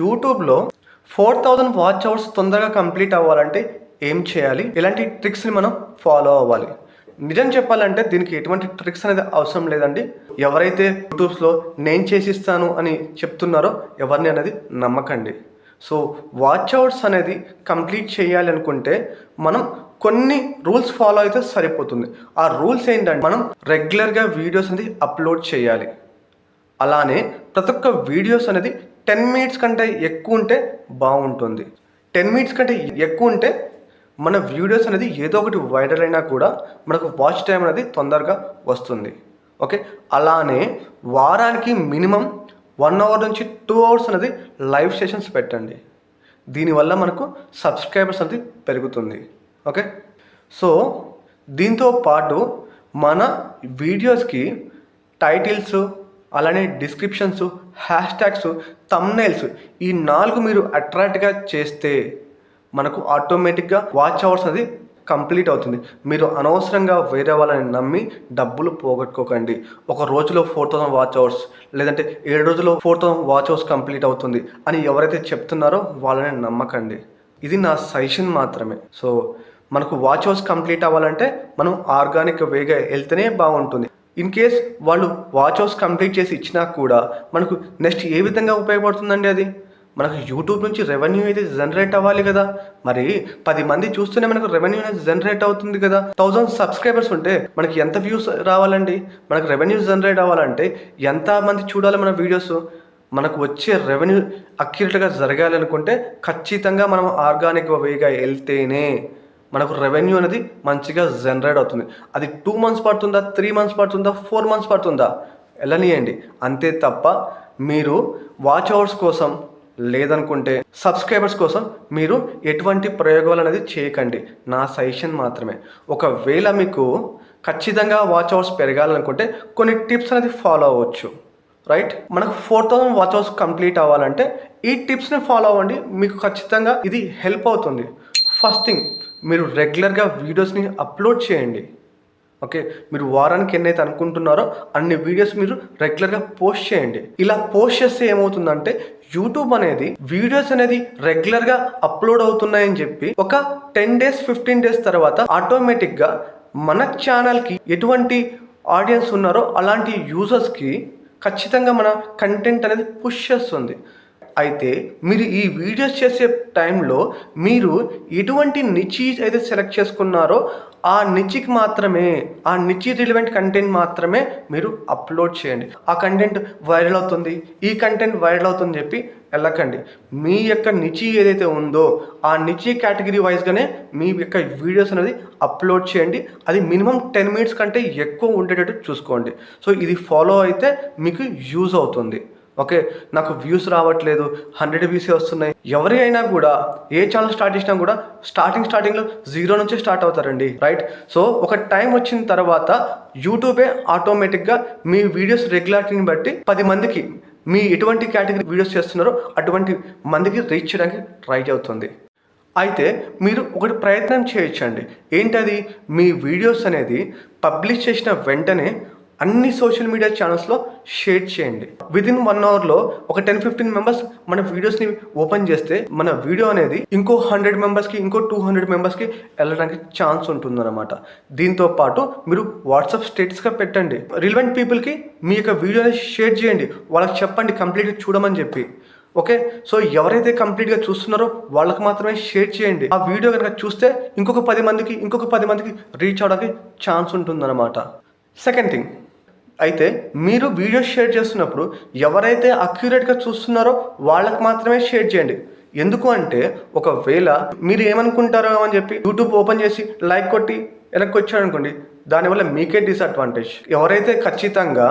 యూట్యూబ్లో 4000 watch hours తొందరగా complete అవ్వాలంటే ఏం చేయాలి, ఎలాంటి ట్రిక్స్ని మనం ఫాలో అవ్వాలి? నిజం చెప్పాలంటే దీనికి ఎటువంటి ట్రిక్స్ అనేది అవసరం లేదండి. ఎవరైతే యూట్యూబ్స్లో నేను చేసిస్తాను అని చెప్తున్నారో ఎవరిని అనేది నమ్మకండి. సో వాచ్ అవర్స్ అనేది కంప్లీట్ చేయాలి అనుకుంటే మనం కొన్ని రూల్స్ ఫాలో అయితే సరిపోతుంది. ఆ రూల్స్ ఏంటంటే మనం రెగ్యులర్గా వీడియోస్ అనేది అప్లోడ్ చేయాలి. అలానే ప్రతి ఒక్క వీడియోస్ అనేది 10 మినిట్స్ కంటే ఎక్కువ ఉంటే బాగుంటుంది. 10 మినిట్స్ కంటే ఎక్కువ ఉంటే మన వీడియోస్ అనేది ఏదో ఒకటి వైరల్ అయినా కూడా మనకు వాచ్ టైం అనేది తొందరగా వస్తుంది. ఓకే, అలానే వారానికి మినిమం 1 అవర్ నుంచి 2 అవర్స్ అనేది లైవ్ సెషన్స్ పెట్టండి. దీనివల్ల మనకు సబ్స్క్రైబర్స్ అనేది పెరుగుతుంది. ఓకే, సో దీంతో పాటు మన వీడియోస్కి టైటిల్స్, అలానే డిస్క్రిప్షన్స్, హ్యాష్ ట్యాగ్స్, థంబ్నెయిల్స్ ఈ 4 మీరు అట్రాక్ట్గా చేస్తే మనకు ఆటోమేటిక్గా వాచ్ అవర్స్ అనేది కంప్లీట్ అవుతుంది. మీరు అనవసరంగా వేరే వాళ్ళని నమ్మి డబ్బులు పోగొట్టుకోకండి. ఒక రోజులో 4000 వాచ్ అవర్స్ లేదంటే 7 రోజుల్లో 4000 వాచ్ అవర్స్ కంప్లీట్ అవుతుంది అని ఎవరైతే చెప్తున్నారో వాళ్ళని నమ్మకండి. ఇది నా సజెషన్ మాత్రమే. సో మనకు వాచ్ అవర్స్ కంప్లీట్ అవ్వాలంటే మనం ఆర్గానిక్ వేగా వెళ్తేనే బాగుంటుంది. ఇన్ కేస్ వాళ్ళు వాచ్ అవర్స్ కంప్లీట్ చేసి ఇచ్చినా కూడా మనకు నెక్స్ట్ ఏ విధంగా ఉపయోగపడుతుందండి? అది మనకు యూట్యూబ్ నుంచి రెవెన్యూ అయితే జనరేట్ అవ్వాలి కదా. మరి 10 మంది చూస్తూనే మనకు రెవెన్యూ అనేది జనరేట్ అవుతుంది కదా. 1000 సబ్స్క్రైబర్స్ ఉంటే మనకి ఎంత వ్యూస్ రావాలండి? మనకు రెవెన్యూ జనరేట్ అవ్వాలంటే ఎంత మంది చూడాలి మన వీడియోస్? మనకు వచ్చే రెవెన్యూ అక్యురేట్గా జరగాలనుకుంటే ఖచ్చితంగా మనం ఆర్గానిక్ వేగా వెళ్తేనే మనకు రెవెన్యూ అనేది మంచిగా జనరేట్ అవుతుంది. అది 2 మంత్స్ పడుతుందా, 3 మంత్స్ పడుతుందా, 4 మంత్స్ పడుతుందా, వెళ్ళనియండి. అంతే తప్ప మీరు వాచ్ అవర్స్ కోసం లేదనుకుంటే సబ్స్క్రైబర్స్ కోసం మీరు ఎటువంటి ప్రయోగాలు అనేది చేయకండి. నా సజెషన్ మాత్రమే. ఒకవేళ మీకు ఖచ్చితంగా వాచ్ అవర్స్ పెరగాలనుకుంటే కొన్ని టిప్స్ అనేది ఫాలో అవ్వచ్చు. రైట్, మనకు 4000 వాచ్ అవర్స్ కంప్లీట్ అవ్వాలంటే ఈ టిప్స్ని ఫాలో అవ్వండి. మీకు ఖచ్చితంగా ఇది హెల్ప్ అవుతుంది. ఫస్ట్ థింగ్, మీరు రెగ్యులర్గా వీడియోస్ని అప్లోడ్ చేయండి. ఓకే, మీరు వారానికి ఎన్నైతే అనుకుంటున్నారో అన్ని వీడియోస్ మీరు రెగ్యులర్గా పోస్ట్ చేయండి. ఇలా పోస్ట్ చేస్తే ఏమవుతుందంటే యూట్యూబ్ అనేది వీడియోస్ అనేది రెగ్యులర్గా అప్లోడ్ అవుతున్నాయని చెప్పి ఒక 10 డేస్ 15 డేస్ తర్వాత ఆటోమేటిక్గా మన ఛానల్కి ఎటువంటి ఆడియన్స్ ఉన్నారో అలాంటి యూజర్స్కి ఖచ్చితంగా మన కంటెంట్ అనేది పుష్ చేస్తుంది. అయితే మీరు ఈ వీడియోస్ చేసే టైంలో మీరు ఎటువంటి నిచి అయితే సెలెక్ట్ చేసుకున్నారో ఆ నిచికి మాత్రమే, ఆ నిచి రిలవెంట్ కంటెంట్ మాత్రమే మీరు అప్లోడ్ చేయండి. ఆ కంటెంట్ వైరల్ అవుతుంది, ఈ కంటెంట్ వైరల్ అవుతుంది చెప్పి వెళ్ళకండి. మీ యొక్క నిచి ఏదైతే ఉందో ఆ నిచి కేటగిరీ వైజ్గానే మీ యొక్క వీడియోస్ అనేది అప్లోడ్ చేయండి. అది మినిమం 10 మినిట్స్ కంటే ఎక్కువ ఉండేటట్టు చూసుకోండి. సో ఇది ఫాలో అయితే మీకు యూజ్ అవుతుంది. ఓకే, నాకు వ్యూస్ రావట్లేదు, 100 వ్యూసే వస్తున్నాయి. ఎవరి అయినా కూడా ఏ ఛానల్ స్టార్ట్ చేసినా కూడా స్టార్టింగ్లో 0 నుంచే స్టార్ట్ అవుతారండి. రైట్, సో ఒక టైం వచ్చిన తర్వాత యూట్యూబే ఆటోమేటిక్గా మీ వీడియోస్ రెగ్యులారిటీని బట్టి 10 మందికి మీ ఎటువంటి కేటగిరీ వీడియోస్ చేస్తున్నారో అటువంటి మందికి రీచ్ చేయడానికి ట్రై అవుతుంది. అయితే మీరు ఒకటి ప్రయత్నం చేయొచ్చండి. ఏంటది? మీ వీడియోస్ అనేది పబ్లిష్ చేసిన వెంటనే అన్ని సోషల్ మీడియా ఛానల్స్లో షేర్ చేయండి. విదిన్ 1 అవర్లో ఒక 10-15 మెంబర్స్ మన వీడియోస్ని ఓపెన్ చేస్తే మన వీడియో అనేది ఇంకో 100 మెంబర్స్కి, ఇంకో 200 మెంబర్స్కి వెళ్ళడానికి ఛాన్స్ ఉంటుందన్నమాట. దీంతో పాటు మీరు వాట్సాప్ స్టేటస్గా పెట్టండి. రిలవెంట్ పీపుల్కి మీ యొక్క వీడియోని షేర్ చేయండి. వాళ్ళకి చెప్పండి కంప్లీట్గా చూడమని చెప్పి. ఓకే, సో ఎవరైతే కంప్లీట్గా చూస్తున్నారో వాళ్ళకి మాత్రమే షేర్ చేయండి. ఆ వీడియో కనుక చూస్తే ఇంకొక 10 మందికి రీచ్ అవడానికి ఛాన్స్ ఉంటుందన్నమాట. సెకండ్ థింగ్, అయితే మీరు వీడియో షేర్ చేస్తున్నప్పుడు ఎవరైతే అక్యురేట్గా చూస్తున్నారో వాళ్ళకి మాత్రమే షేర్ చేయండి. ఎందుకు అంటే ఒకవేళ మీరు ఏమనుకుంటారో అని చెప్పి యూట్యూబ్ ఓపెన్ చేసి లైక్ కొట్టి వెనక్కి వచ్చాడు అనుకోండి, దానివల్ల మీకే డిసడ్వాంటేజ్. ఎవరైతే ఖచ్చితంగా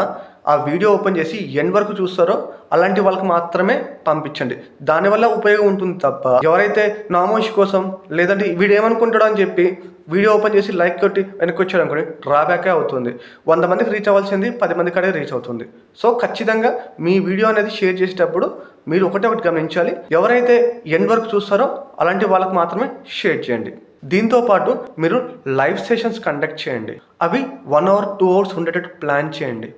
ఆ వీడియో ఓపెన్ చేసి ఎండ్ వరకు చూస్తారో అలాంటి వాళ్ళకి మాత్రమే పంపించండి. దానివల్ల ఉపయోగం ఉంటుంది తప్ప ఎవరైతే నామోషి కోసం లేదంటే వీడు ఏమనుకుంటాడో అని చెప్పి వీడియో ఓపెన్ చేసి లైక్ కొట్టి వెనక్కి వచ్చాడు అనుకోండి, డ్రాబ్యాకే అవుతుంది. 100 మందికి రీచ్ అవ్వాల్సింది 10 మంది కాడే రీచ్ అవుతుంది. సో ఖచ్చితంగా మీ వీడియో అనేది షేర్ చేసేటప్పుడు మీరు ఒకటి గమనించాలి. ఎవరైతే ఎండ్ వరకు చూస్తారో అలాంటి వాళ్ళకి మాత్రమే షేర్ చేయండి. దీంతో పాటు మీరు లైవ్ సెషన్స్ కండక్ట్ చేయండి. అవి 1 అవర్ 2 అవర్స్ ఉండేటట్టు ప్లాన్ చేయండి.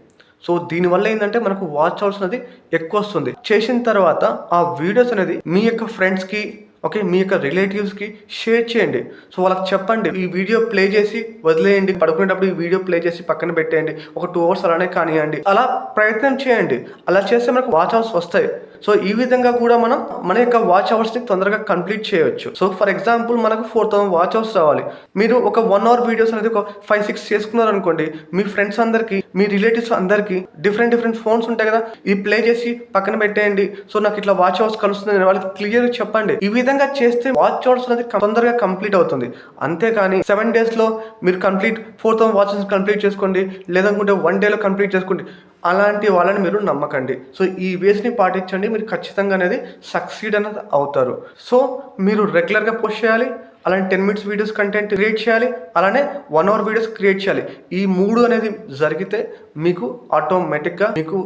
సో దీనివల్ల ఏంటంటే మనకు వాచ్ అవర్స్ అనేది ఎక్కువ వస్తుంది. చేసిన తర్వాత ఆ వీడియోస్ అనేది మీ యొక్క ఫ్రెండ్స్కి, ఓకే, మీ యొక్క రిలేటివ్స్కి షేర్ చేయండి. సో వాళ్ళకి చెప్పండి, ఈ వీడియో ప్లే చేసి వదిలేయండి, పడుకునేటప్పుడు ఈ వీడియో ప్లే చేసి పక్కన పెట్టేయండి, ఒక 2 hours అలానే కానివ్వండి. అలా ప్రయత్నం చేయండి. అలా చేస్తే మనకు వాచ్ అవర్స్ వస్తాయి. సో ఈ విధంగా కూడా మనం మన యొక్క వాచ్ అవర్స్ని తొందరగా కంప్లీట్ చేయవచ్చు. సో ఫర్ ఎగ్జాంపుల్ మనకు 4000 వాచ్ అవర్స్ రావాలి. మీరు ఒక 1 hour వీడియోస్ అనేది ఒక 5-6 చేసుకున్నారు అనుకోండి, మీ ఫ్రెండ్స్ అందరికీ, మీ రిలేటివ్స్ అందరికీ డిఫరెంట్ ఫోన్స్ ఉంటాయి కదా, ఇది ప్లే చేసి పక్కన పెట్టేయండి, సో నాకు ఇట్లా వాచ్ అవర్స్ కలుస్తుంది వాళ్ళకి క్లియర్గా చెప్పండి. ఈ విధంగా చేస్తే వాచ్ అవర్స్ అనేది తొందరగా కంప్లీట్ అవుతుంది. అంతేకాని 7 daysలో మీరు 4000 వాచెస్ కంప్లీట్ చేసుకోండి, లేదనుకుంటే 1 dayలో కంప్లీట్ చేసుకోండి, అలాంటి వాళ్ళని మీరు నమ్మకండి. సో ఈ వేస్ని పాటించండి, మీరు ఖచ్చితంగా అనేది సక్సీడ్ అనేది అవుతారు. సో మీరు రెగ్యులర్గా పోస్ట్ చేయాలి, అలానే 10 minutes వీడియోస్ కంటెంట్ క్రియేట్ చేయాలి, అలానే 1 hour వీడియోస్ క్రియేట్ చేయాలి. ఈ 3 అనేది జరిగితే మీకు ఆటోమేటిక్గా మీకు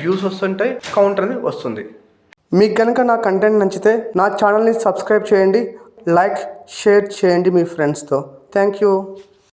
వ్యూస్ వస్తుంటాయి, కౌంటర్ అనేది వస్తుంది. మీకు కనుక నా కంటెంట్ నచ్చితే నా ఛానల్ని సబ్స్క్రైబ్ చేయండి, లైక్ షేర్ చేయండి మీ ఫ్రెండ్స్తో. Thank you.